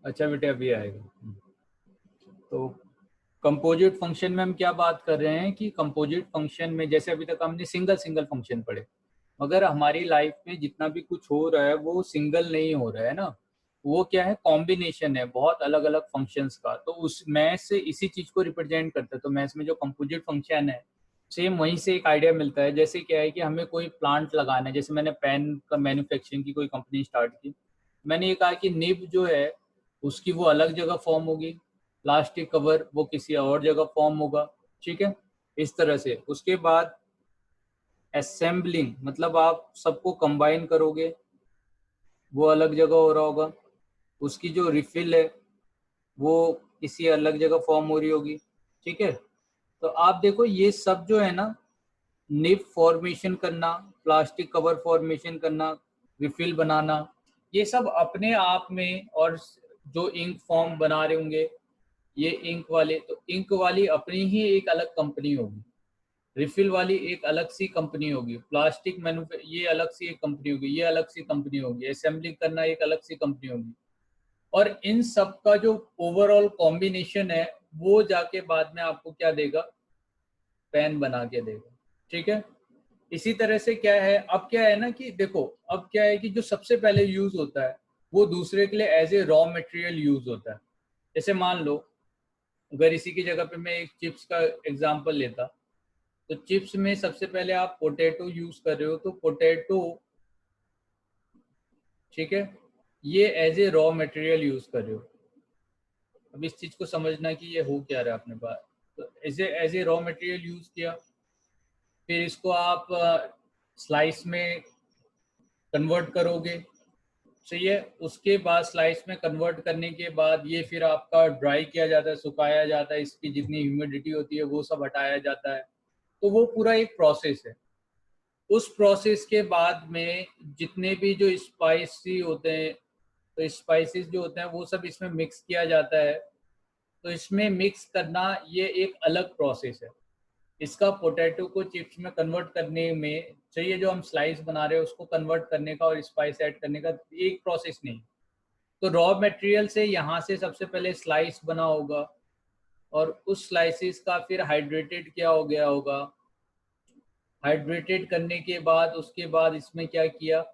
अच्छा बेटे अभी आएगा। तो कंपोजिट फंक्शन में हम क्या बात कर रहे हैं कि कंपोजिट फंक्शन में जैसे अभी तक हमने सिंगल सिंगल फंक्शन पढ़े, मगर हमारी लाइफ में जितना भी कुछ हो रहा है वो सिंगल नहीं हो रहा है ना, वो क्या है, कॉम्बिनेशन है बहुत अलग अलग फंक्शंस का। तो उस मैथ से इसी चीज को रिप्रेजेंट करता है। तो मैथ्स में जो कंपोजिट फंक्शन है, सेम वहीं से एक आइडिया मिलता है। जैसे क्या है कि हमें कोई प्लांट लगाना है, जैसे मैंने पेन का मैन्युफैक्चरिंग की कोई कंपनी स्टार्ट की, मैंने ये कहा कि निब जो है उसकी वो अलग जगह फॉर्म होगी, प्लास्टिक कवर वो किसी और जगह फॉर्म होगा, ठीक है, इस तरह से। उसके बाद असेंबलिंग मतलब आप सबको कंबाइन करोगे, वो अलग जगह हो रहा होगा। उसकी जो रिफिल है वो किसी अलग जगह फॉर्म हो रही होगी, ठीक है। तो आप देखो ये सब जो है ना, निब फॉर्मेशन करना, प्लास्टिक कवर फॉर्मेशन करना, रिफिल बनाना, ये सब अपने आप में। और जो इंक फॉर्म बना रहे होंगे ये इंक वाले, तो इंक वाली अपनी ही एक अलग कंपनी होगी, रिफिल वाली एक अलग सी कंपनी होगी, प्लास्टिक मैन्युफै ये अलग सी एक कंपनी होगी, ये अलग सी कंपनी होगी, असेंबली करना एक अलग सी कंपनी होगी। और इन सब का जो ओवरऑल कॉम्बिनेशन है वो जाके बाद में आपको क्या देगा, पेन बना के देगा, ठीक है। इसी तरह से क्या है, अब क्या है ना कि देखो, अब क्या है कि जो सबसे पहले यूज होता है वो दूसरे के लिए as a raw material use होता है। जैसे मान लो अगर इसी की जगह पे मैं एक चिप्स का एग्जांपल लेता, तो चिप्स में सबसे पहले आप पोटैटो यूज कर रहे हो, तो पोटैटो, ठीक है, ये as a raw material use कर रहे हो। अब इस चीज को समझना कि ये हो क्या रहा है अपने पास। तो as a raw material use किया, फिर इसको आप स्लाइस में कन्वर्ट करोगे, सही है। उसके बाद स्लाइस में कन्वर्ट करने के बाद ये फिर आपका ड्राई किया जाता है, सुखाया जाता है, इसकी जितनी ह्यूमिडिटी होती है वो सब हटाया जाता है। तो वो पूरा एक प्रोसेस है। उस प्रोसेस के बाद में जितने भी जो स्पाइसी होते हैं, तो स्पाइसेस जो होते हैं वो सब इसमें मिक्स किया जाता है। तो इसमें मिक्स करना ये एक अलग प्रोसेस है। इसका पोटैटो को चिप्स में कन्वर्ट करने में चाहिए, जो हम स्लाइस बना रहे हैं उसको कन्वर्ट करने का और स्पाइस ऐड करने का एक प्रोसेस नहीं। तो रॉ मटेरियल से यहाँ से सबसे पहले स्लाइस बना होगा, और उस स्लाइसिस का फिर हाइड्रेटेड किया हो गया होगा। हाइड्रेटेड करने के बाद उसके बाद इसमें क्या किया,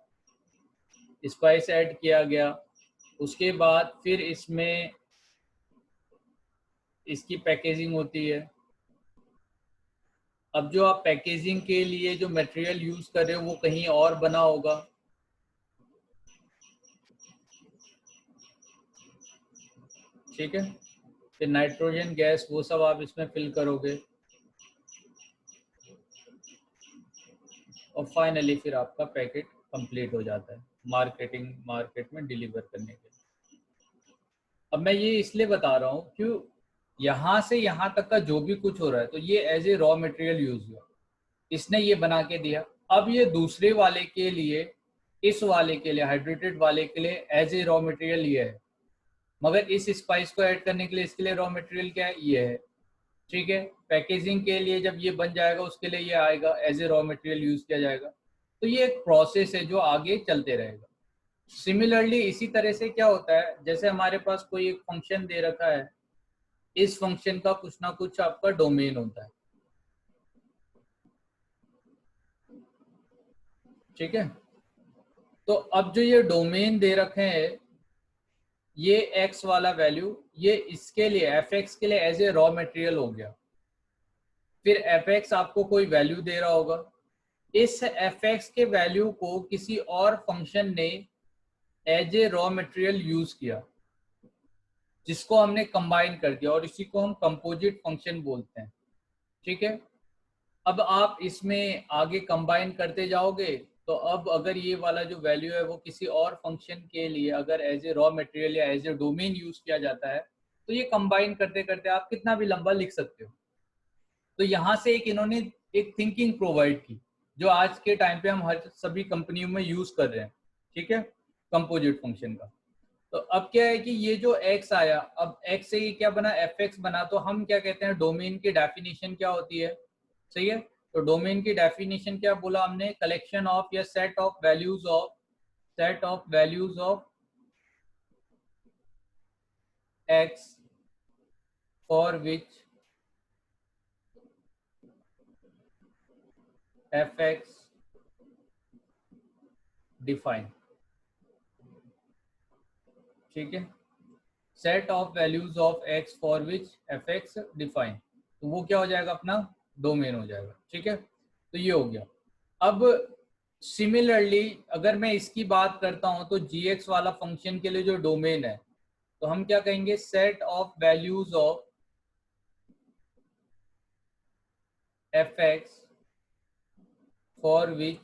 स्पाइस ऐड किया गया। उसके बाद फिर इसमें इसकी पैकेजिंग होती है। अब जो आप पैकेजिंग के लिए जो मटेरियल यूज कर रहे हो वो कहीं और बना होगा, ठीक है। फिर नाइट्रोजन गैस वो सब आप इसमें फिल करोगे, और फाइनली फिर आपका पैकेट कंप्लीट हो जाता है मार्केट में डिलीवर करने के लिए। अब मैं ये इसलिए बता रहा हूँ कि यहाँ से यहाँ तक का जो भी कुछ हो रहा है, तो ये as a raw material use हुआ, इसने ये बना के दिया। अब ये दूसरे वाले के लिए, इस वाले के लिए, हाइड्रेटेड वाले के लिए एज ए रॉ मटेरियल ये है, मगर इस स्पाइस को ऐड करने के लिए इसके लिए रॉ मटेरियल क्या है, ये है, ठीक है। पैकेजिंग के लिए जब ये बन जाएगा उसके लिए ये आएगा, as a raw material use किया जाएगा। तो ये एक प्रोसेस है जो आगे चलते रहेगा। सिमिलरली इसी तरह से क्या होता है, जैसे हमारे पास कोई एक फंक्शन दे रखा है, इस फंक्शन का कुछ ना कुछ आपका डोमेन होता है, ठीक है। तो अब जो ये डोमेन दे रखे हैं, ये एक्स वाला वैल्यू, ये इसके लिए एफ एक्स के लिए एज ए रॉ मटेरियल हो गया। फिर एफ एक्स आपको कोई वैल्यू दे रहा होगा, इस एफ एक्स के वैल्यू को किसी और फंक्शन ने as a raw material use किया, जिसको हमने कंबाइन कर दिया, और इसी को हम कंपोजिट फंक्शन बोलते हैं, ठीक है। अब आप इसमें आगे कंबाइन करते जाओगे, तो अब अगर ये वाला जो वैल्यू है वो किसी और फंक्शन के लिए अगर एज ए रॉ मटेरियल या एज ए डोमेन यूज किया जाता है, तो ये कंबाइन करते करते आप कितना भी लंबा लिख सकते हो। तो यहाँ से एक इन्होंने एक थिंकिंग प्रोवाइड की, जो आज के टाइम पे हम हर सभी कंपनियों में यूज कर रहे हैं, ठीक है, कंपोजिट फंक्शन का। तो अब क्या है कि ये जो x आया, अब x से ये क्या बना, fx बना। तो हम क्या कहते हैं, डोमेन की डेफिनेशन क्या होती है, सही है। तो डोमेन की डेफिनेशन क्या बोला हमने, कलेक्शन ऑफ या set of values of x for which fx define, ठीक है, set of values of x for which fx define, तो वो क्या हो जाएगा, अपना डोमेन हो जाएगा, ठीक है। तो ये हो गया। अब सिमिलरली अगर मैं इसकी बात करता हूं तो gx वाला फंक्शन के लिए जो डोमेन है, तो हम क्या कहेंगे, set of values of fx for which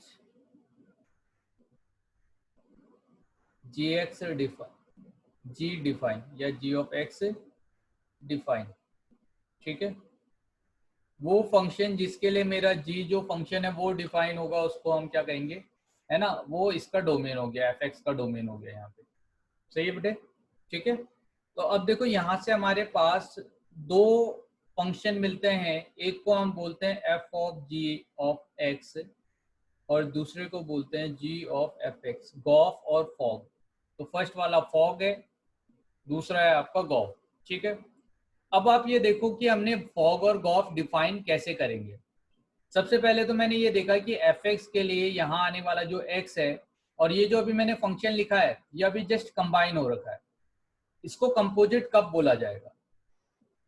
gx define, g define या g ऑफ x डिफाइन, ठीक है। वो फंक्शन जिसके लिए मेरा g जो फंक्शन है वो डिफाइन होगा, उसको हम क्या कहेंगे, है ना, वो इसका डोमेन हो गया, fx का डोमेन हो गया यहाँ पे, सही है बेटे, ठीक है। तो अब देखो यहाँ से हमारे पास दो फंक्शन मिलते हैं, एक को हम बोलते हैं f of g of x और दूसरे को बोलते हैं g ऑफ fx, गॉफ और फॉग। तो फर्स्ट वाला फॉग है, दूसरा है आपका गॉफ, ठीक है। अब आप ये देखो कि हमने फॉग और गॉफ डिफाइन कैसे करेंगे। सबसे पहले तो मैंने ये देखा कि fx के लिए यहाँ आने वाला जो x है और ये जो अभी मैंने फंक्शन लिखा है ये अभी जस्ट कंबाइन हो रखा है, इसको कंपोजिट कब बोला जाएगा,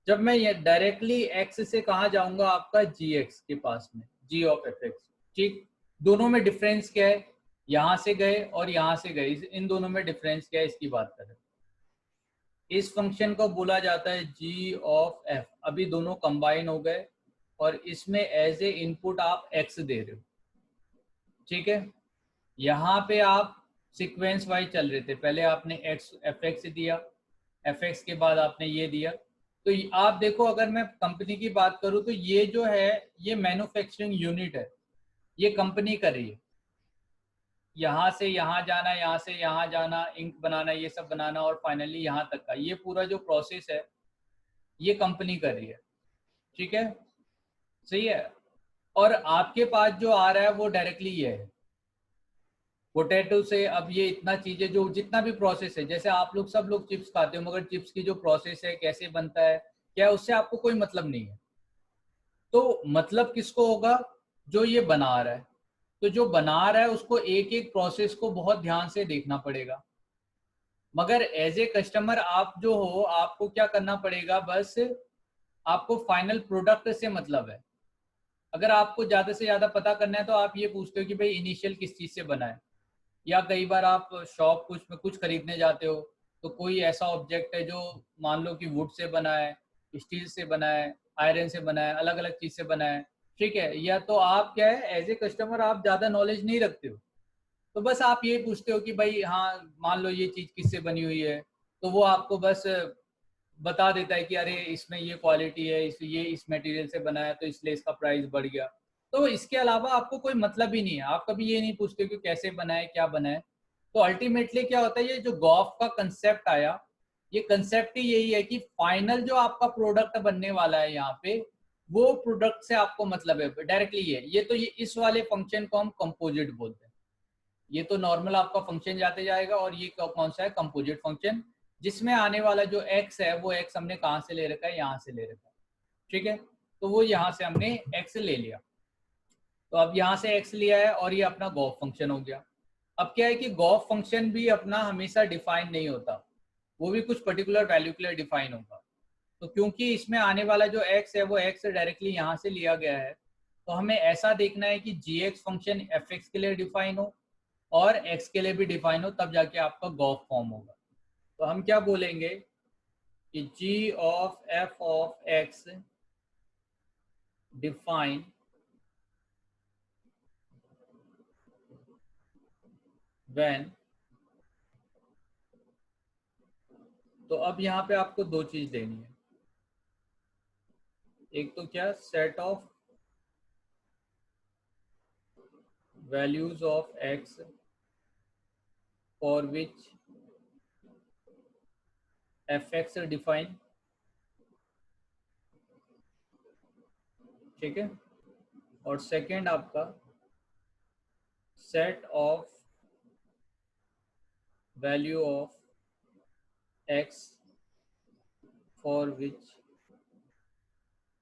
जब मैं ये डायरेक्टली x से कहाँ जाऊंगा, आपका gx के पास में, g ऑफ fx, ठीक। दोनों में डिफरेंस क्या है, यहाँ से गए और यहाँ से गए, इन दोनों में डिफरेंस क्या है इसकी बात करें। इस फंक्शन को बोला जाता है g ऑफ f, अभी दोनों कंबाइन हो गए और इसमें एज ए इनपुट आप x दे रहे हो, ठीक है। यहाँ पे आप सीक्वेंस वाइज चल रहे थे, पहले आपने fx दिया, fx के बाद आपने ये दिया। तो आप देखो अगर मैं कंपनी की बात करूँ तो ये जो है ये मैन्युफैक्चरिंग यूनिट है, ये कंपनी कर रही है, यहाँ से यहाँ जाना, यहाँ से यहाँ जाना, इंक बनाना, ये सब बनाना और फाइनली यहाँ तक का ये पूरा जो प्रोसेस है ये कंपनी कर रही है, ठीक है, सही है। और आपके पास जो आ रहा है वो डायरेक्टली ये है पोटैटो से। अब ये इतना चीजें जो जितना भी प्रोसेस है, जैसे आप लोग सब लोग चिप्स खाते हो मगर चिप्स की जो प्रोसेस है कैसे बनता है क्या, उससे आपको कोई मतलब नहीं है। तो मतलब किसको होगा, जो ये बना रहा है। तो जो बना रहा है उसको एक एक प्रोसेस को बहुत ध्यान से देखना पड़ेगा, मगर एज ए कस्टमर आप जो हो आपको क्या करना पड़ेगा, बस आपको फाइनल प्रोडक्ट से मतलब है। अगर आपको ज्यादा से ज्यादा पता करना है तो आप ये पूछते हो कि भाई इनिशियल किस चीज से बना है, या कई बार आप शॉप कुछ में कुछ खरीदने जाते हो तो कोई ऐसा ऑब्जेक्ट है जो मान लो कि वुड से बना है, स्टील से बना है, आयरन से बना है, अलग अलग चीज से बना है, ठीक है। या तो आप क्या है एज ए कस्टमर आप ज्यादा नॉलेज नहीं रखते हो, तो बस आप ये पूछते हो कि भाई हाँ मान लो ये चीज किससे बनी हुई है, तो वो आपको बस बता देता है कि अरे इसमें ये क्वालिटी है, ये इस मटेरियल से बना है तो इसलिए इसका प्राइस बढ़ गया। तो इसके अलावा आपको कोई मतलब ही नहीं है, आप कभी ये नहीं पूछते कि कैसे बना है, क्या बना है। तो अल्टीमेटली क्या होता है, ये जो गॉफ का कंसेप्ट आया, ये कंसेप्ट ही यही है कि फाइनल जो आपका प्रोडक्ट बनने वाला है यहाँ पे, वो प्रोडक्ट से आपको मतलब है डायरेक्टली। ये तो ये इस वाले फंक्शन को हम कंपोजिट बोलते हैं। ये तो नॉर्मल आपका फंक्शन जाते जाएगा और ये कौन सा है, कंपोजिट फंक्शन, जिसमें आने वाला जो x है वो x हमने कहाँ से ले रखा है, यहाँ से ले रखा है, ठीक है। तो वो यहाँ से हमने x ले लिया, तो अब यहाँ से x लिया है और ये अपना गॉफ फंक्शन हो गया। अब क्या है कि गॉफ फंक्शन भी अपना हमेशा डिफाइन नहीं होता, वो भी कुछ पर्टिकुलर वैल्यू के लिए डिफाइन होगा। तो क्योंकि इसमें आने वाला जो x है वो x डायरेक्टली यहाँ से लिया गया है, तो हमें ऐसा देखना है कि gx फंक्शन fx के लिए डिफाइन हो और x के लिए भी डिफाइन हो, तब जाके आपका गॉफ फॉर्म होगा। तो हम क्या बोलेंगे कि g of f of x define when. तो अब यहाँ पे आपको दो चीज देनी है, एक तो क्या, set of values of x for which fx define, ठीक है। और सेकंड आपका set of value of x for which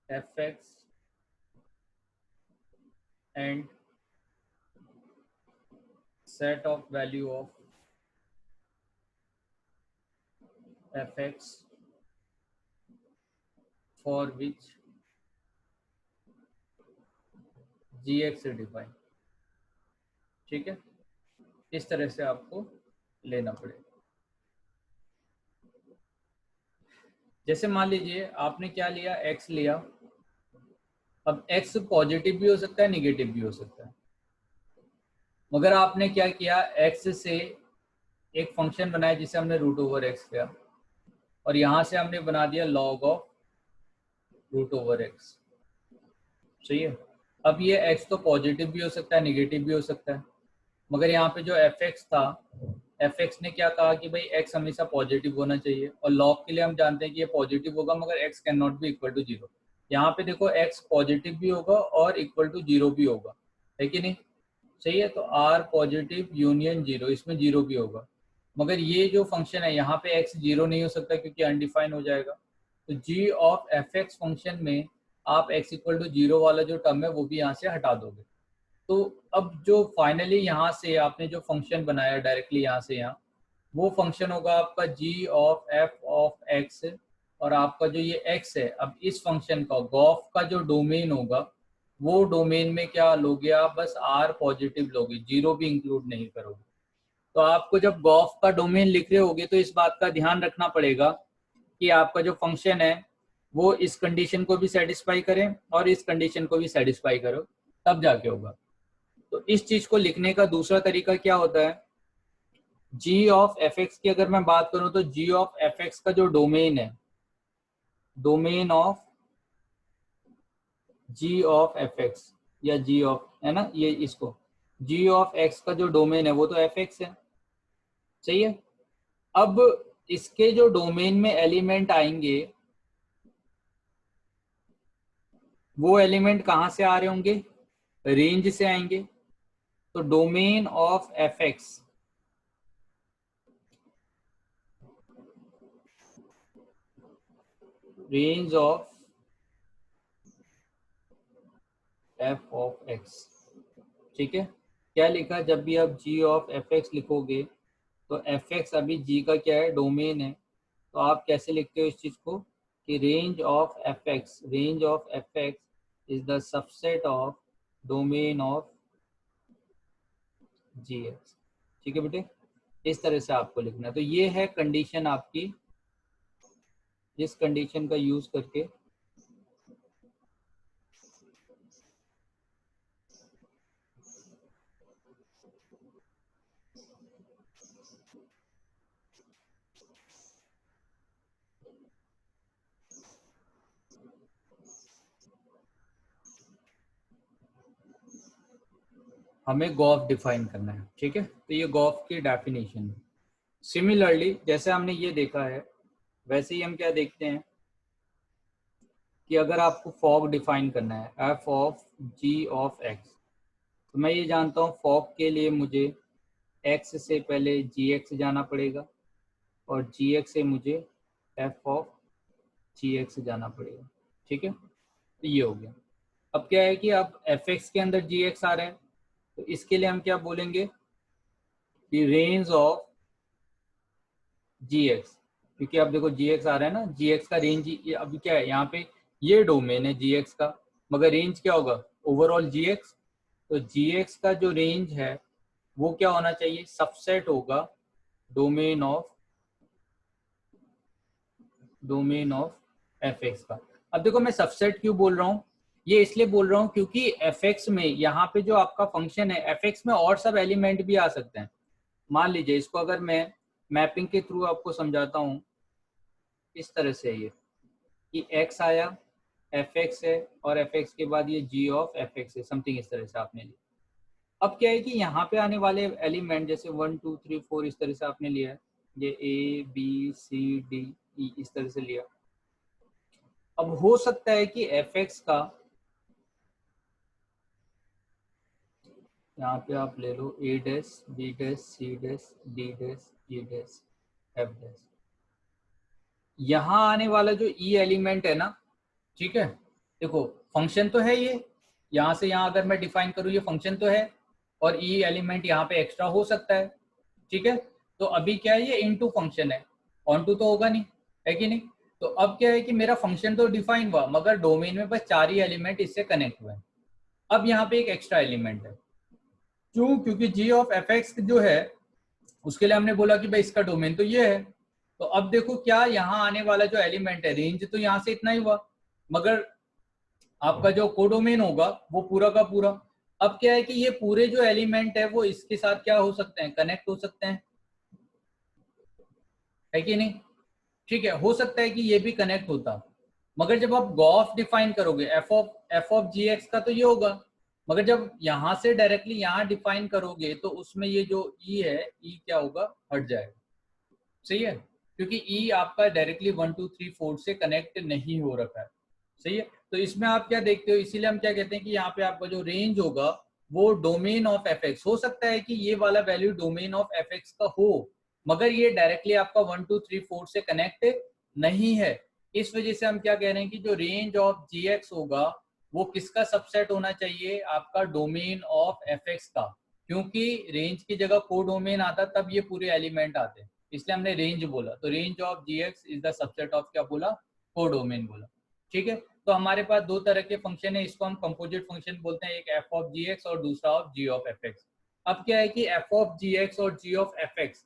fx and set of value of fx for which gx से डिफाइन। ठीक है, इस तरह से आपको लेना पड़ेगा। जैसे मान लीजिए आपने क्या लिया, x लिया। अब x पॉजिटिव भी हो सकता है, निगेटिव भी हो सकता है, मगर आपने क्या किया, x से एक फंक्शन बनाया जिसे हमने रूट ओवर एक्स लिया, और यहाँ से हमने बना दिया log of root over x. सही है। अब ये x तो पॉजिटिव भी हो सकता है, निगेटिव भी हो सकता है, मगर यहाँ पे जो fx था, fx ने क्या कहा कि भाई x हमेशा पॉजिटिव होना चाहिए, और log के लिए हम जानते हैं कि ये पॉजिटिव होगा, मगर x can not be equal to 0। यहाँ पे देखो x पॉजिटिव भी होगा और इक्वल टू 0 भी होगा, है कि नहीं? सही है। तो r पॉजिटिव यूनियन 0, इसमें 0 भी होगा, मगर ये जो फंक्शन है यहाँ पे x 0 नहीं हो सकता क्योंकि अनडिफाइन हो जाएगा। तो g ऑफ fx फंक्शन में आप x इक्वल टू 0 वाला जो टर्म है वो भी यहाँ से हटा दोगे। तो अब जो फाइनली यहाँ से आपने जो फंक्शन बनाया डायरेक्टली यहाँ से यहाँ, वो फंक्शन होगा आपका g of f of x, और आपका जो ये x है, अब इस फंक्शन का गॉफ का जो डोमेन होगा, वो डोमेन में क्या लोगे आप, बस r पॉजिटिव लोगे, 0 भी इंक्लूड नहीं करोगे। तो आपको जब गॉफ का डोमेन लिख रहे होगे तो इस बात का ध्यान रखना पड़ेगा कि आपका जो फंक्शन है वो इस कंडीशन को भी सेटिस्फाई करें और इस कंडीशन को भी सेटिस्फाई करो, तब जाके होगा। तो इस चीज को लिखने का दूसरा तरीका क्या होता है, g ऑफ fx की अगर मैं बात करूं तो g ऑफ fx का जो डोमेन है, domain of g of fx या g ऑफ, है ना, ये इसको g ऑफ x का जो डोमेन है वो तो fx है। सही है। अब इसके जो डोमेन में एलिमेंट आएंगे, वो एलिमेंट कहां से आ रहे होंगे, रेंज से आएंगे। तो domain of fx, range of f of x। ठीक है, क्या लिखा, जब भी आप g ऑफ fx लिखोगे तो fx अभी g का क्या है, डोमेन है। तो आप कैसे लिखते हो इस चीज को कि range of fx, range of fx is the subset of domain of gx। ठीक है बेटे, इस तरह से आपको लिखना है। तो ये है कंडीशन आपकी, जिस कंडीशन का यूज करके हमें गॉफ डिफाइन करना है। ठीक है, तो ये गॉफ की डेफिनेशन है। सिमिलरली जैसे हमने ये देखा है, वैसे ही हम क्या देखते हैं कि अगर आपको फॉग डिफाइन करना है, f of g of x, तो मैं ये जानता हूँ फॉग के लिए मुझे एक्स से पहले जी एक्स जाना पड़ेगा और जी एक्स से मुझे एफ ऑफ जी एक्स जाना पड़ेगा। ठीक है, तो ये हो गया। अब क्या है कि अब एफ एक्स के अंदर जी एक्स आ रहा है, तो इसके लिए हम क्या बोलेंगे कि रेंज ऑफ जी एक्स, क्योंकि अब देखो जी एक्स आ रहा है ना, जी एक्स का रेंज अभी क्या है, यहाँ पे ये डोमेन है जी एक्स का, मगर रेंज क्या होगा, ओवरऑल जी एक्स। तो जी एक्स का जो रेंज है वो क्या होना चाहिए, सबसेट होगा डोमेन ऑफ एफ एक्स का। अब देखो मैं सबसेट क्यों बोल रहा हूँ, ये इसलिए बोल रहा हूँ क्योंकि एफ एक्स में यहाँ पे जो आपका फंक्शन है, एफ एक्स में और सब एलिमेंट भी आ सकते हैं। मान लीजिए इसको अगर मैं मैपिंग के थ्रू आपको समझाता हूँ, इस तरह से ये कि x आया, एफ एक्स है, और एफ एक्स के बाद ये g ऑफ एफ एक्स है, समथिंग इस तरह से आपने लिया। अब क्या है कि यहाँ पे आने वाले एलिमेंट जैसे 1 2 3 4 इस तरह से आपने लिया है, ये a b c d e इस तरह से लिया। अब हो सकता है कि एफ एक्स का यहाँ पे आप ले लो a dash b dash c dash d dash e dash f dash, यहाँ आने वाला जो ई एलिमेंट है ना, ठीक है, देखो फंक्शन तो है ये, यहाँ से यहाँ अगर मैं डिफाइन करूँ ये फंक्शन तो है, और ई एलिमेंट यहाँ पे एक्स्ट्रा हो सकता है, ठीक है। तो अभी क्या है, ये इनटू फंक्शन है, ऑन टू तो होगा नहीं, है कि नहीं। तो अब क्या है कि मेरा फंक्शन तो डिफाइन हुआ, मगर डोमेन में बस 4 ही एलिमेंट इससे कनेक्ट हुए हैं। अब यहाँ पे एक एक्स्ट्रा एलिमेंट है, क्यों? क्योंकि जी ऑफ एफ एक्स जो है उसके लिए हमने बोला कि भाई इसका डोमेन तो ये है। तो अब देखो क्या यहाँ आने वाला जो एलिमेंट है, रेंज तो यहाँ से इतना ही हुआ, मगर आपका जो कोडोमेन होगा वो पूरा का पूरा। अब क्या है कि ये पूरे जो एलिमेंट है वो इसके साथ क्या हो सकते हैं, कनेक्ट हो सकते हैं, है कि नहीं। ठीक है, हो सकता है कि ये भी कनेक्ट होता, मगर जब आप गॉफ डिफाइन करोगे एफ ऑफ जी एक्स का तो ये होगा, मगर जब यहाँ से डायरेक्टली यहाँ डिफाइन करोगे तो उसमें ये जो ई है, ई क्या होगा, हट जाएगा। सही है, क्योंकि ई आपका डायरेक्टली 1 2 3 4 से कनेक्ट नहीं हो रखा है। सही है, तो इसमें आप क्या देखते हो, इसीलिए हम क्या कहते हैं कि यहाँ पे आपका जो रेंज होगा वो डोमेन ऑफ एफ एक्स हो सकता है कि ये वाला value domain of f x का हो, मगर ये डायरेक्टली आपका 1 2 3 4 से कनेक्ट नहीं है। इस वजह से हम क्या कह रहे हैं कि जो रेंज ऑफ जी एक्स होगा वो किसका सबसेट होना चाहिए, आपका डोमेन ऑफ एफ एक्स का, क्योंकि रेंज की जगह को डोमेन आता तब ये पूरे एलिमेंट आते, इसलिए हमने रेंज बोला। तो range of g x is the subset of क्या बोला, को डोमेन बोला। ठीक है, तो हमारे पास दो तरह के फंक्शन है, इसको हम कंपोजिट फंक्शन बोलते हैं, एक एफ ऑफ जी एक्स और दूसरा of g of f x. अब क्या है कि एफ ऑफ जी एक्स और जी ऑफ एफ एक्स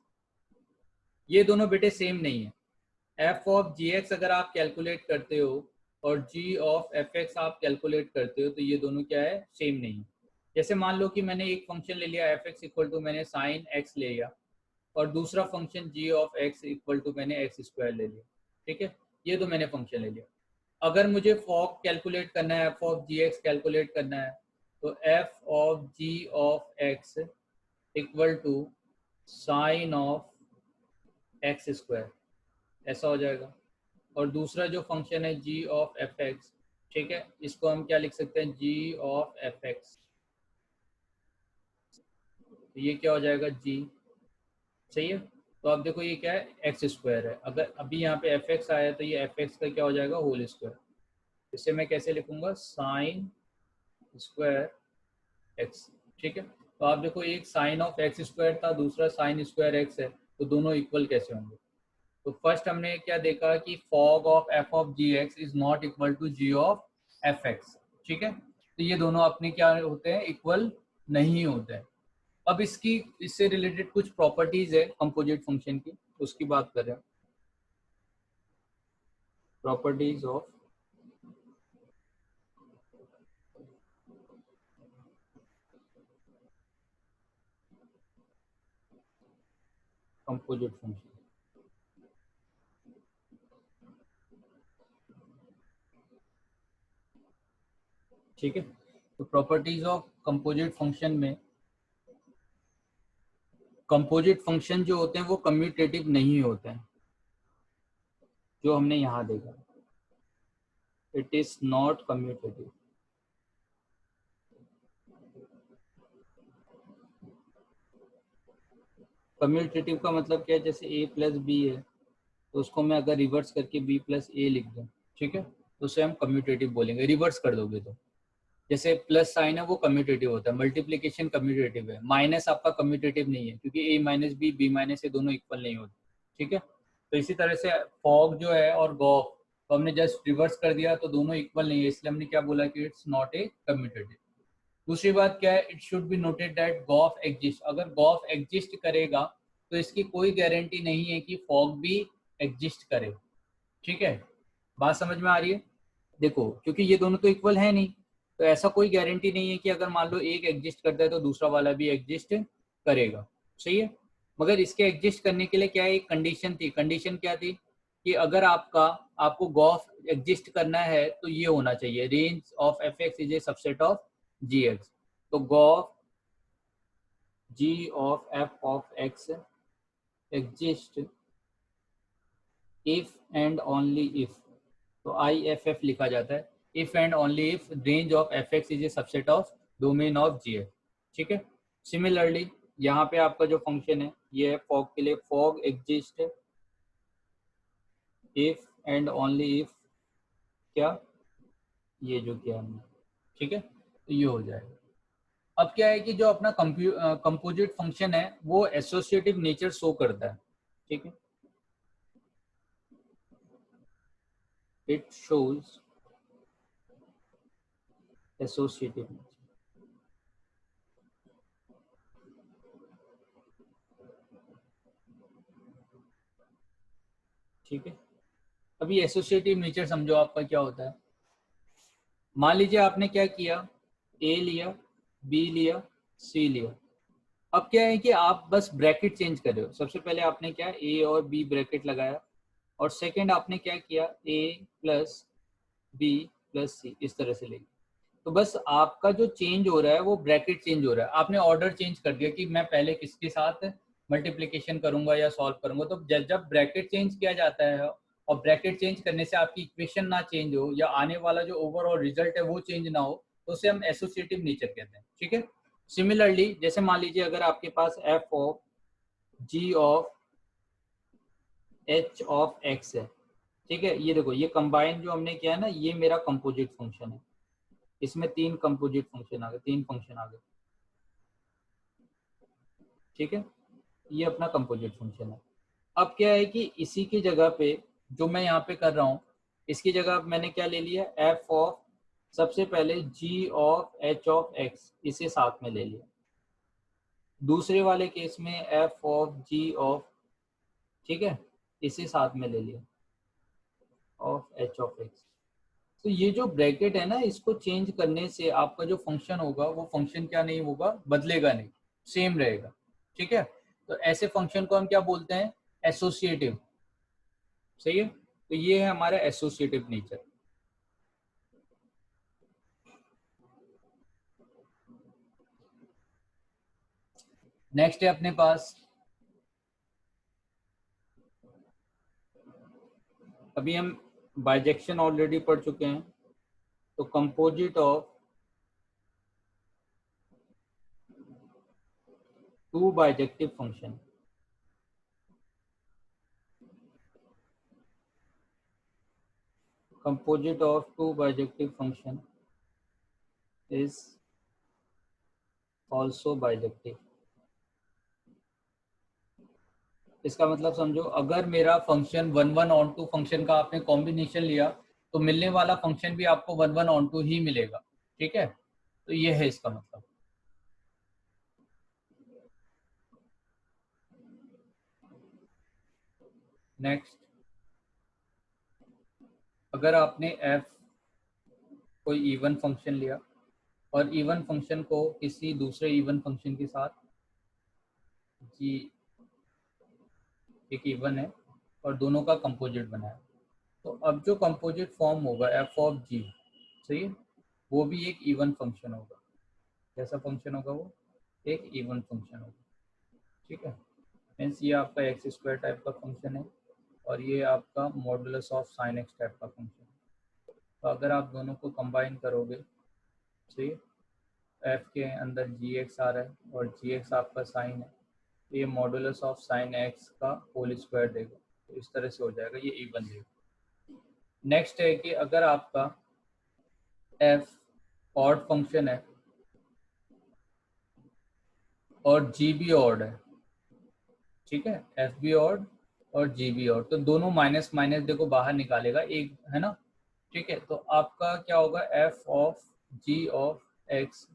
ये दोनों बेटे सेम नहीं है। एफ ऑफ जी एक्स अगर आप कैलकुलेट करते हो और जी ऑफ एफ एक्स आप कैलकुलेट करते हो तो ये दोनों क्या है, सेम नहीं है। जैसे मान लो कि मैंने एक फंक्शन ले लिया एफ एक्स इक्वल टू मैंने साइन एक्स ले लिया, और दूसरा function g of x equal to मैंने एक्स स्क्वायर ले लिया। ठीक है, ये तो मैंने फंक्शन ले लिया। अगर मुझे फॉग कैलकुलेट करना है, f of g x calculate करना है, तो f of g of x equal to sine of x square, ऐसा हो जाएगा। और दूसरा जो फंक्शन है जी ऑफ एफ एक्स, ठीक है, इसको हम क्या लिख सकते हैं, जी ऑफ एफ एक्स, तो ये क्या हो जाएगा, जी। सही है, तो अब देखो ये क्या है, एक्स स्क्वायर है, अगर अभी यहाँ पे एफ एक्स आया तो ये एफ एक्स का क्या हो जाएगा, होल स्क्वायर। इसे मैं कैसे लिखूंगा, साइन स्क्वायर एक्स। ठीक है, तो आप देखो एक साइन ऑफ एक्स स्क्वायर था, दूसरा साइन स्क्वायर एक्स है, तो दोनों इक्वल कैसे होंगे। तो फर्स्ट हमने क्या देखा कि fog of f of g x is not equal to g of f x. ठीक है, तो ये दोनों अपने क्या होते हैं, इक्वल नहीं होते हैं। अब इससे रिलेटेड कुछ प्रॉपर्टीज है कंपोजिट फंक्शन की, उसकी बात कर रहे हैं, प्रॉपर्टीज ऑफ कंपोजिट फंक्शन। ठीक है, तो प्रॉपर्टीज ऑफ कंपोजिट फंक्शन में, कंपोजिट फंक्शन जो होते हैं वो कम्यूटेटिव नहीं होते हैं, जो हमने यहाँ देखा, it is not commutative. Commutative का मतलब क्या है, जैसे a प्लस बी है तो उसको मैं अगर रिवर्स करके b प्लस ए लिख दूँ, ठीक है, तो उसे हम कम्यूटेटिव बोलेंगे, रिवर्स कर दोगे तो। जैसे प्लस साइन है वो कम्यूटेटिव होता है, मल्टीप्लीकेशन कम्यूटेटिव है, माइनस आपका कम्यूटेटिव नहीं है, क्योंकि a माइनस बी माइनस ए दोनों इक्वल नहीं होते। ठीक है, तो इसी तरह से फॉग जो है और गॉफ, तो हमने जस्ट रिवर्स कर दिया तो दोनों इक्वल नहीं है, इसलिए हमने क्या बोला कि इट्स नॉट ए कम्यूटेटिव। दूसरी बात क्या है, it should be noted that gof exist. अगर गॉफ एग्जिस्ट करेगा तो इसकी कोई गारंटी नहीं है कि फॉग भी एग्जिस्ट करे। ठीक है, बात समझ में आ रही है। देखो क्योंकि ये दोनों तो इक्वल है नहीं, तो ऐसा कोई गारंटी नहीं है कि अगर मान लो एक एग्जिस्ट करता है तो दूसरा वाला भी एग्जिस्ट करेगा। सही है, मगर इसके एग्जिस्ट करने के लिए क्या एक कंडीशन थी, कंडीशन क्या थी कि अगर आपको गॉफ एग्जिस्ट करना है तो ये होना चाहिए, range of f x is a subset of g x. तो g of g of f of x exist if and only if, तो आई एफ एफ लिखा जाता है, if and only if range of f x is a subset of domain of g x. ठीक है, similarly यहाँ पे आपका जो फंक्शन है ये है फॉग के लिए, fog exist if and only if क्या, ये जो किया हमने, ठीक है, तो ये हो जाएगा। अब क्या है कि जो अपना कंपोजिट फंक्शन है वो एसोसिएटिव नेचर शो करता है, ठीक है, इट शोज एसोसिएटिव नेचर, ठीक है। अभी एसोसिएटिव नेचर समझो आपका क्या होता है। मान लीजिए आपने क्या किया, ए लिया, बी लिया, सी लिया। अब क्या है कि आप बस ब्रैकेट चेंज कर रहे हो। सबसे पहले आपने क्या, ए और बी ब्रैकेट लगाया, और सेकंड आपने क्या किया, ए प्लस बी प्लस सी, इस तरह से लेंगे। तो बस आपका जो चेंज हो रहा है वो ब्रैकेट चेंज हो रहा है। आपने ऑर्डर चेंज कर दिया कि मैं पहले किसके साथ मल्टीप्लिकेशन करूंगा या सॉल्व करूंगा। तो जब ब्रैकेट चेंज किया जाता है, और ब्रैकेट चेंज करने से आपकी इक्वेशन ना चेंज हो या आने वाला जो ओवरऑल रिजल्ट है वो चेंज ना हो, तो उसे हम एसोसिएटिव नेचर कहते हैं, ठीक है। सिमिलरली जैसे मान लीजिए अगर आपके पास f of g of h of x है, ठीक है, ये देखो ये कंबाइन जो हमने किया है ना, ये मेरा कंपोजिट फंक्शन है। इसमें तीन कंपोजिट फंक्शन आ गए, तीन फंक्शन आ गए, ठीक है, ये अपना कंपोजिट फंक्शन है। अब क्या है कि इसी की जगह पे जो मैं यहाँ पे कर रहा हूँ, इसकी जगह मैंने क्या ले लिया, एफ ऑफ, सबसे पहले जी ऑफ एच ऑफ एक्स, इसे साथ में ले लिया। दूसरे वाले केस में एफ ऑफ जी ऑफ, ठीक है, इसे साथ में ले लिया, ऑफ एच ऑफ एक्स। तो ये जो ब्रैकेट है ना, इसको चेंज करने से आपका जो फंक्शन होगा वो फंक्शन क्या नहीं होगा, बदलेगा नहीं, सेम रहेगा, ठीक है। तो ऐसे फंक्शन को हम क्या बोलते हैं, एसोसिएटिव, सही है। तो ये है हमारा एसोसिएटिव नेचर। नेक्स्ट है अपने पास, अभी हम बाइजेक्शन ऑलरेडी पढ़ चुके हैं, तो composite of two bijective function, composite of two bijective function is also bijective। इसका मतलब समझो, अगर मेरा function one one onto function का आपने कॉम्बिनेशन लिया, तो मिलने वाला फंक्शन भी आपको वन वन ऑन टू ही मिलेगा, ठीक है। तो ये है इसका मतलब। नेक्स्ट, अगर आपने एफ कोई इवन फंक्शन लिया, और इवन फंक्शन को किसी दूसरे इवन फंक्शन के साथ, जी एक इवन है और दोनों का कंपोजिट बनाया, तो अब जो कंपोजिट फॉर्म होगा एफ ऑफ जी, सही है, वो भी एक इवन फंक्शन होगा। कैसा फंक्शन होगा वो, एक इवन फंक्शन होगा, ठीक है। मीन्स ये आपका एक्स स्क्वायर टाइप का फंक्शन है, और ये आपका modulus of sine x type का फंक्शन है। तो अगर आप दोनों को कंबाइन करोगे, सही है, एफ के अंदर जी एक्स आ रहा है और जी एक्स आपका साइन है, तो ये मॉडुलस ऑफ साइन एक्स का होल स्क्वायर देगा। तो इस तरह से हो जाएगा, ये इवन देगा। नेक्स्ट है कि अगर आपका एफ ऑड फंक्शन है और जी भी ऑड है, ठीक है, एफ बी ऑड और जी बी ऑड, तो दोनों माइनस माइनस देखो बाहर निकालेगा एक, है ना, ठीक है। तो आपका क्या होगा, f of g of x,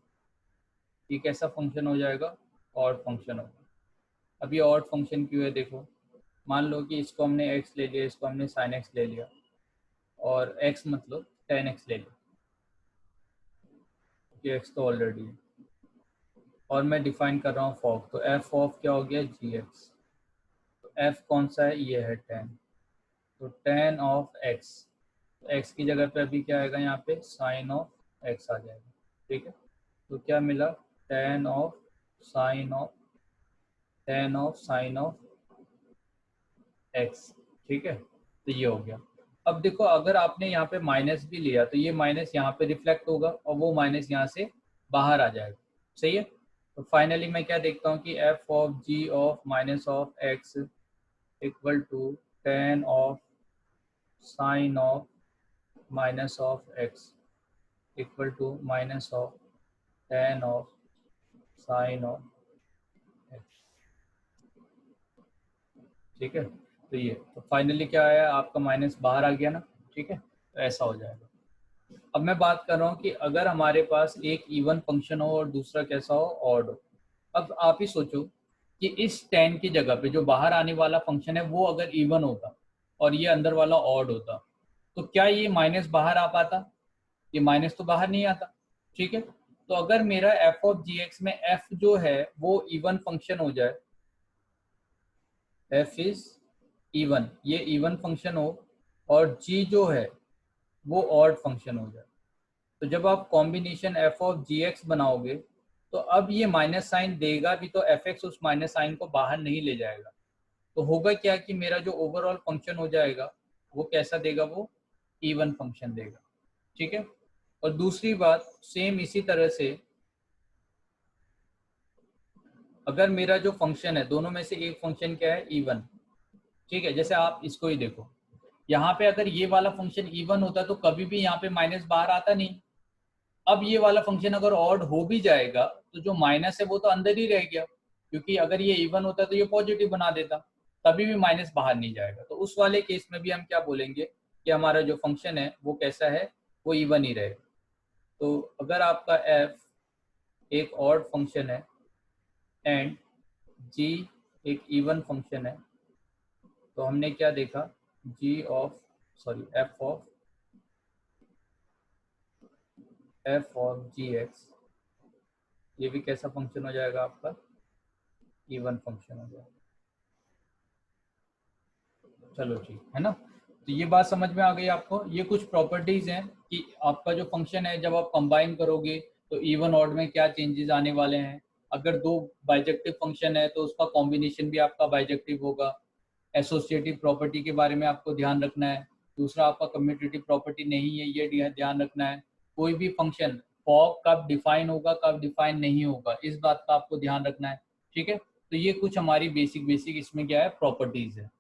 ये कैसा फंक्शन हो जाएगा, ऑड फंक्शन होगा। अब ये ऑड फंक्शन क्यों है, देखो, मान लो कि इसको हमने एक्स ले लिया, इसको हमने साइन एक्स ले लिया, और एक्स मतलब टेन एक्स ले लिया, ये एक्स तो ऑलरेडी है, और मैं डिफाइन कर रहा हूँ फॉक, तो एफ ऑफ क्या हो गया, जी एक्स। तो एफ कौन सा है, ये है टेन, तो टेन ऑफ एक्स, तो एक्स की जगह पे अभी क्या आएगा, यहाँ पे साइन ऑफ एक्स आ जाएगा, ठीक है। तो क्या मिला, ten of sine of, tan of sine of x, ठीक है। तो ये हो गया। अब देखो, अगर आपने यहाँ पे माइनस भी लिया, तो ये माइनस यहाँ पे रिफ्लेक्ट होगा और वो माइनस यहाँ से बाहर आ जाएगा, सही है। तो फाइनली मैं क्या देखता हूँ कि f of g of minus of x equal to tan of sine of minus of x equal to minus of tan of sine of x. ठीक है, तो ये तो फाइनली क्या आया आपका, माइनस बाहर आ गया ना। ठीक है, तो ऐसा हो जाएगा। अब मैं बात कर रहा हूँ कि अगर हमारे पास एक इवन फंक्शन हो और दूसरा कैसा हो, ऑड हो। अब आप ही सोचो कि इस 10 की जगह पे जो बाहर आने वाला फंक्शन है वो अगर इवन होता और ये अंदर वाला ऑड होता, तो क्या ये माइनस बाहर आ पाता? ये माइनस तो बाहर नहीं आता। ठीक है, तो अगर मेरा एफ ऑफ जी एक्स में एफ जो है वो इवन फंक्शन हो जाए, एफ इज इवन, ये इवन फंक्शन हो, और जी जो है वो ऑड फंक्शन हो जाए, तो जब आप combination f of g x बनाओगे तो अब ये माइनस साइन देगा भी, तो एफ एक्स उस माइनस साइन को बाहर नहीं ले जाएगा। तो होगा क्या कि मेरा जो ओवरऑल फंक्शन हो जाएगा वो कैसा देगा, वो इवन फंक्शन देगा। ठीक है, और दूसरी बात सेम इसी तरह से, अगर मेरा जो फंक्शन है दोनों में से एक फंक्शन क्या है, इवन। ठीक है, जैसे आप इसको ही देखो, यहाँ पे अगर ये वाला फंक्शन इवन होता तो कभी भी यहाँ पे माइनस बाहर आता नहीं। अब ये वाला फंक्शन अगर ऑड हो भी जाएगा तो जो माइनस है वो तो अंदर ही रह गया, क्योंकि अगर ये इवन होता तो ये पॉजिटिव बना देता, तभी भी माइनस बाहर नहीं जाएगा। तो उस वाले केस में भी हम क्या बोलेंगे कि हमारा जो फंक्शन है वो कैसा है, वो इवन ही रहेगा। तो अगर आपका एफ एक ऑड फंक्शन है एंड जी एक इवन फंक्शन है, तो हमने क्या देखा, एफ ऑफ जी एक्स, ये भी कैसा फंक्शन हो जाएगा आपका, इवन फंक्शन हो जाएगा। चलो ठीक है ना, तो ये बात समझ में आ गई आपको। ये कुछ प्रॉपर्टीज हैं कि आपका जो फंक्शन है जब आप कंबाइन करोगे तो इवन ऑड में क्या चेंजेस आने वाले हैं। अगर दो बाइजेक्टिव फंक्शन है तो उसका कॉम्बिनेशन भी आपका बाइजेक्टिव होगा। एसोसिएटिव प्रॉपर्टी के बारे में आपको ध्यान रखना है। दूसरा, आपका कम्यूटेटिव प्रॉपर्टी नहीं है, ये ध्यान रखना है। कोई भी फंक्शन फॉग कब डिफाइन होगा कब डिफाइन नहीं होगा, इस बात का आपको ध्यान रखना है। ठीक है, तो ये कुछ हमारी बेसिक इसमें क्या है, प्रॉपर्टीज है।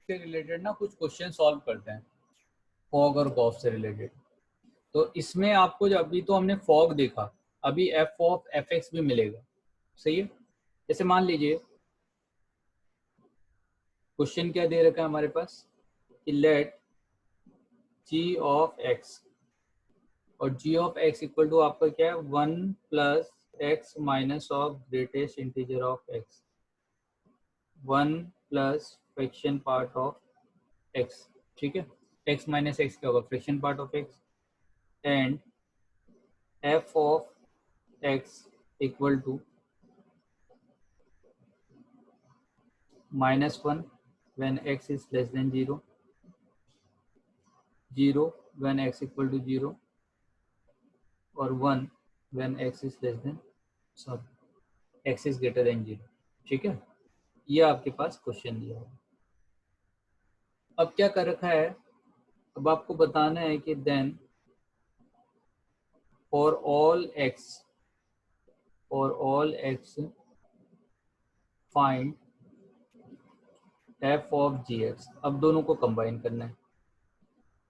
से रिलेटेड ना कुछ क्वेश्चन सॉल्व करते हैं, फॉग और गॉफ से रिलेटेड। तो इसमें आपको जो अभी तो हमने फॉग देखा, अभी एफ ऑफ एफ एक्स भी मिलेगा। सही है, जैसे मान लीजिए क्वेश्चन क्या दे रखा है हमारे पास कि लेट जी ऑफ एक्स, और जी ऑफ एक्स इक्वल टू आपका क्या है, 1 plus x minus of greatest integer of x, 1 plus fraction part of x. ठीक है, एक्स माइनस एक्स क्या होगा, fraction part of x, and f of x equal to -1 when x is less than 0, 0 when x equal to 0, और 1 when x is less than, sorry, x is greater than 0। ठीक है, ये आपके पास question दिया है। अब क्या कर रखा है, अब आपको बताना है कि then for all x find f of gx। अब दोनों को कंबाइन करना है।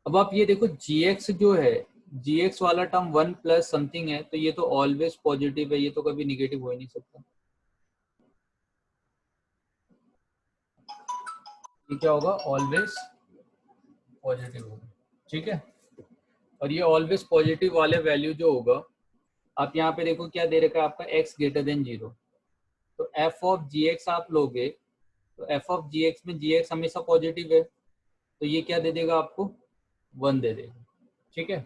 अब आप ये देखो gx जो है, gx वाला टर्म 1 प्लस समथिंग है, तो ये तो ऑलवेज पॉजिटिव है, ये तो कभी निगेटिव हो ही नहीं सकता। ये क्या होगा, ऑलवेज पॉजिटिव होगा। ठीक है, और ये ऑलवेज पॉजिटिव वाले वैल्यू जो होगा, आप यहाँ पे देखो क्या दे रखा है आपका, x ग्रेटर देन 0। तो f ऑफ gx आप लोगे तो f ऑफ gx में gx हमेशा पॉजिटिव है, तो ये क्या दे देगा आपको, 1 दे देगा। ठीक है,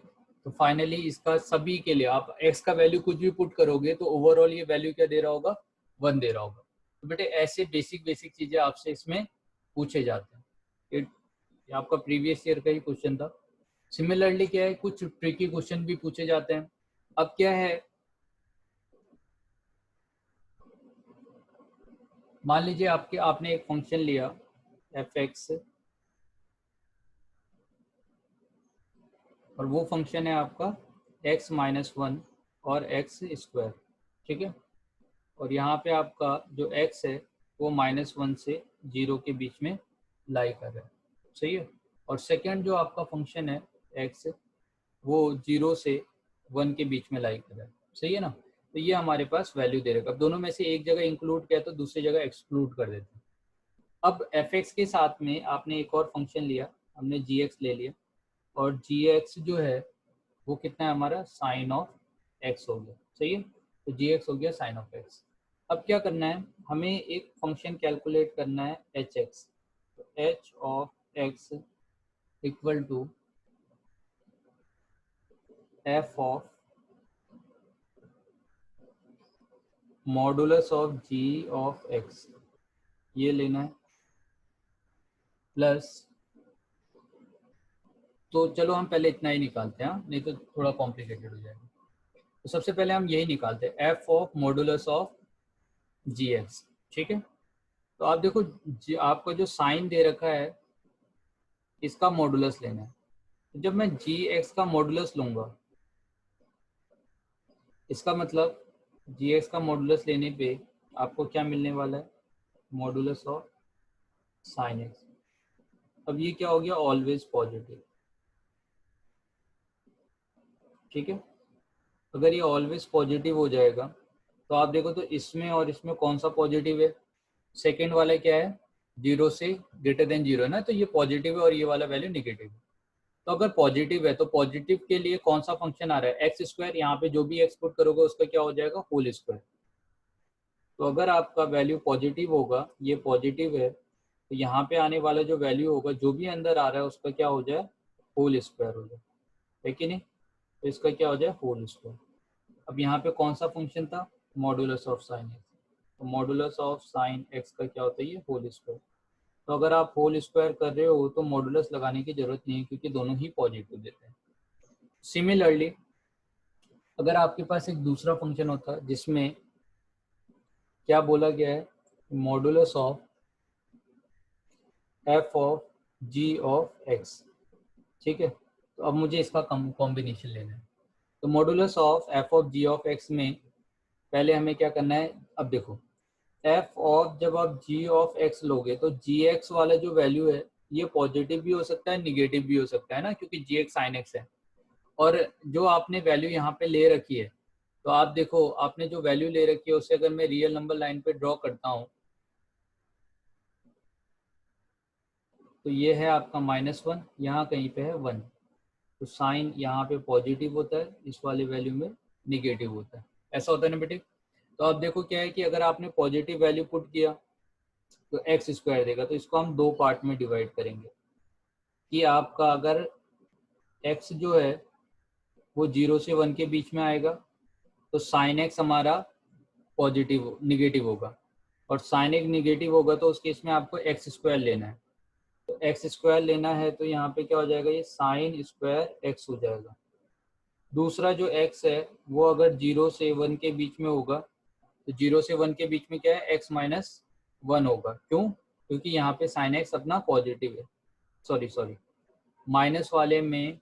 तो फाइनली इसका सभी के लिए आप x का वैल्यू कुछ भी पुट करोगे तो ओवरऑल ये वैल्यू क्या दे रहा होगा, 1 दे रहा होगा। तो बेटे ऐसे बेसिक चीजें आपसे इसमें पूछे जाते हैं। ये आपका प्रीवियस ईयर का ही क्वेश्चन था। सिमिलरली क्या है, कुछ ट्रिकी क्वेश्चन भी पूछे जाते हैं। अब क्या है, मान लीजिए आपने एक फंक्शन लिया एफ एक्स, और वो फंक्शन है आपका x माइनस 1 और x स्क्वायर। ठीक है, और यहाँ पे आपका जो x है वो -1 से 0 के बीच में लाई कर रहा है, सही है। और सेकंड जो आपका फंक्शन है एक्स, वो 0 से 1 के बीच में लाई कर रहा है, सही है ना। तो ये हमारे पास वैल्यू दे रखा है। अब दोनों में से एक जगह इंक्लूड किया तो दूसरी जगह एक्सक्लूड कर देते हैं। अब एफ एक्स के साथ में आपने एक और फंक्शन लिया, हमने जी एक्स ले लिया, और जी एक्स जो है वो कितना है हमारा, साइन ऑफ एक्स हो गया, सही है। तो जी एक्स हो गया साइन ऑफ एक्स। अब क्या करना है, हमें एक फंक्शन कैलकुलेट करना है एच एक्स। तो h of x equal to f of modulus of g of x, ये लेना है, प्लस, तो चलो हम पहले इतना ही निकालते हैं, नहीं तो थोड़ा कॉम्प्लिकेटेड हो जाएगा। तो सबसे पहले हम यही निकालते हैं, f of modulus of g x, ठीक है। तो आप देखो आपका जो साइन दे रखा है इसका मॉडुलस लेना है। तो जब मैं जी एक्स का मॉडुलस लूंगा, इसका मतलब जी एक्स का मॉडुलस लेने पे आपको क्या मिलने वाला है, मॉडुलस ऑफ साइन एक्स। अब ये क्या हो गया, ऑलवेज पॉजिटिव, ठीक है। अगर ये ऑलवेज पॉजिटिव हो जाएगा तो आप देखो तो इसमें और इसमें कौन सा पॉजिटिव है, सेकेंड वाला क्या है, 0 से ग्रेटर देन 0 है ना, तो ये पॉजिटिव है और ये वाला वैल्यू निगेटिव है। तो अगर पॉजिटिव है तो पॉजिटिव के लिए कौन सा फंक्शन आ रहा है, एक्स स्क्वायर, यहाँ पे जो भी एक्स पुट करोगे उसका क्या हो जाएगा, होल स्क्वायर। तो अगर आपका वैल्यू पॉजिटिव होगा, ये पॉजिटिव है, तो यहाँ पे आने वाला जो वैल्यू होगा, जो भी अंदर आ रहा है उसका क्या हो जाए, होल स्क्वायर हो जाए, है कि नहीं। तो इसका क्या हो जाए, होल स्क्वायर। अब यहाँ पे कौन सा फंक्शन था, मॉडुलस ऑफ साइन एक्स। तो मॉडुलस ऑफ साइन एक्स का क्या होता है, ये होल स्क्वायर। तो अगर आप होल स्क्वायर कर रहे हो तो मॉडुलस लगाने की जरूरत नहीं है, क्योंकि दोनों ही पॉजिटिव देते हैं। सिमिलरली अगर आपके पास एक दूसरा फंक्शन होता जिसमें क्या बोला गया है, modulus of f of g of x, ठीक है। तो अब मुझे इसका कॉम्बिनेशन लेना है। तो modulus of f of g of x में पहले हमें क्या करना है, अब देखो एफ ऑफ, जब आप जी ऑफ एक्स लोगे तो जी एक्स वाला जो वैल्यू है ये पॉजिटिव भी हो सकता है, निगेटिव भी हो सकता है ना, क्योंकि जी एक्स साइन एक्स है। और जो आपने वैल्यू यहाँ पे ले रखी है, तो आप देखो आपने जो वैल्यू ले रखी है उसे अगर मैं रियल नंबर लाइन पे ड्रॉ करता हूँ, तो ये है आपका -1, यहाँ कहीं पे है 1। तो साइन यहाँ पे पॉजिटिव होता है, इस वाले वैल्यू में निगेटिव होता है, ऐसा होता है ना बेटे। तो आप देखो क्या है कि अगर आपने पॉजिटिव वैल्यू पुट किया तो एक्स स्क्वायर देगा। तो इसको हम दो पार्ट में डिवाइड करेंगे कि आपका अगर एक्स जो है वो 0 से 1 के बीच में आएगा तो साइन एक्स हमारा पॉजिटिव निगेटिव होगा, और साइन एक्स निगेटिव होगा तो उस केस में आपको एक्स स्क्वायर लेना है। तो एक्स स्क्वायर लेना है तो यहाँ पे क्या हो जाएगा, ये साइन स्क्वायर एक्स हो जाएगा। दूसरा जो एक्स है वो अगर 0 से 1 के बीच में होगा तो 0 से 1 के बीच में क्या है, x-1 होगा। क्यों, क्योंकि यहाँ पे साइन एक्स अपना पॉजिटिव है, सॉरी माइनस वाले में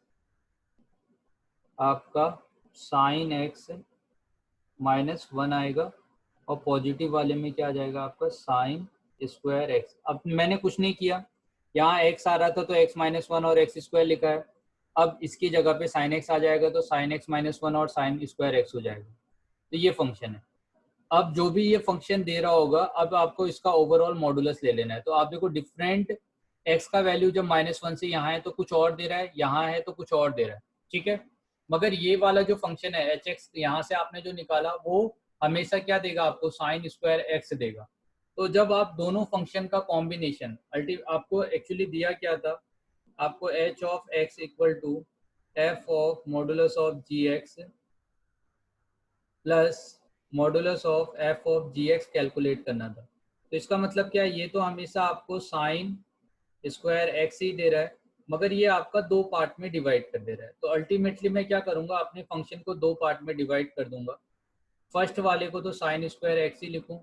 आपका साइन एक्स -1 आएगा, और पॉजिटिव वाले में क्या आ जाएगा आपका साइन स्क्वायर एक्स। अब मैंने कुछ नहीं किया, यहाँ एक्स आ रहा था तो x-1 और एक्स स्क्वायर लिखा है। अब इसकी जगह पे साइन एक्स आ जाएगा तो साइन x-1 और साइन स्क्वायर एक्स हो जाएगा। तो ये फंक्शन है। अब जो भी ये फंक्शन दे रहा होगा, अब आपको इसका ओवरऑल मॉडुलस ले लेना है। तो आप देखो डिफरेंट एक्स का वैल्यू जब -1 से यहाँ है तो कुछ और दे रहा है, यहाँ है तो कुछ और दे रहा है, ठीक है। मगर ये वाला जो फंक्शन है एच एक्स, यहाँ से आपने जो निकाला वो हमेशा क्या देगा आपको, साइन स्क्वायर एक्स देगा। तो जब आप दोनों फंक्शन का कॉम्बिनेशन आपको एक्चुअली दिया क्या था, आपको h of x equal to f of modulus of g x plus modulus of f of g x calculate करना था। तो इसका मतलब क्या है, ये तो हमेशा आपको साइन स्क्वायर एक्स ही दे रहा है, मगर ये आपका दो पार्ट में डिवाइड कर दे रहा है। तो अल्टीमेटली मैं क्या करूंगा, अपने फंक्शन को दो पार्ट में डिवाइड कर दूंगा। फर्स्ट वाले को तो साइन स्क्वायर एक्स ही लिखूं,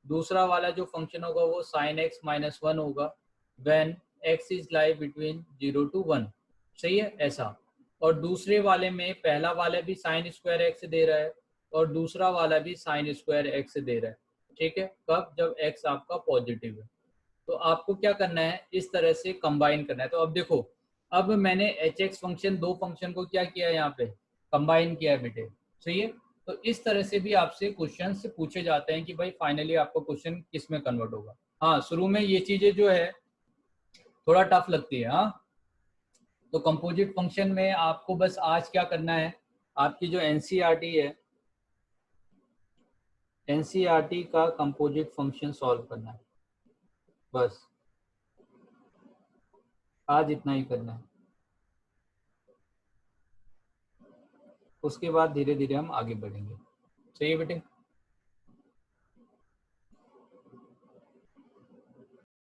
दूसरा वाला जो फंक्शन होगा वो साइन एक्स -1 होगा when x is lie between 0 to 1, सही है ऐसा। और दूसरे वाले में पहला वाला भी साइन स्क्वायर एक्स दे रहा है और दूसरा वाला भी साइन स्क्वायर एक्स दे रहा है, ठीक है। कब, जब एक्स आपका पॉजिटिव है। तो आपको क्या करना है, इस तरह से कंबाइन करना है। तो अब देखो, अब मैंने hx फंक्शन, दो फंक्शन को क्या किया है, यहाँ पे कंबाइन किया है बेटे, सही है। तो इस तरह से भी आपसे क्वेश्चन से पूछे जाते हैं कि भाई फाइनली आपका क्वेश्चन किस में कन्वर्ट होगा। हाँ, शुरू में ये चीजें जो है थोड़ा टफ लगती है। हाँ, तो कंपोजिट फंक्शन में आपको बस आज क्या करना है, आपकी जो एनसीईआरटी है, एनसीईआरटी का कंपोजिट फंक्शन सॉल्व करना है, बस आज इतना ही करना है। उसके बाद धीरे धीरे हम आगे बढ़ेंगे। सही है बेटे।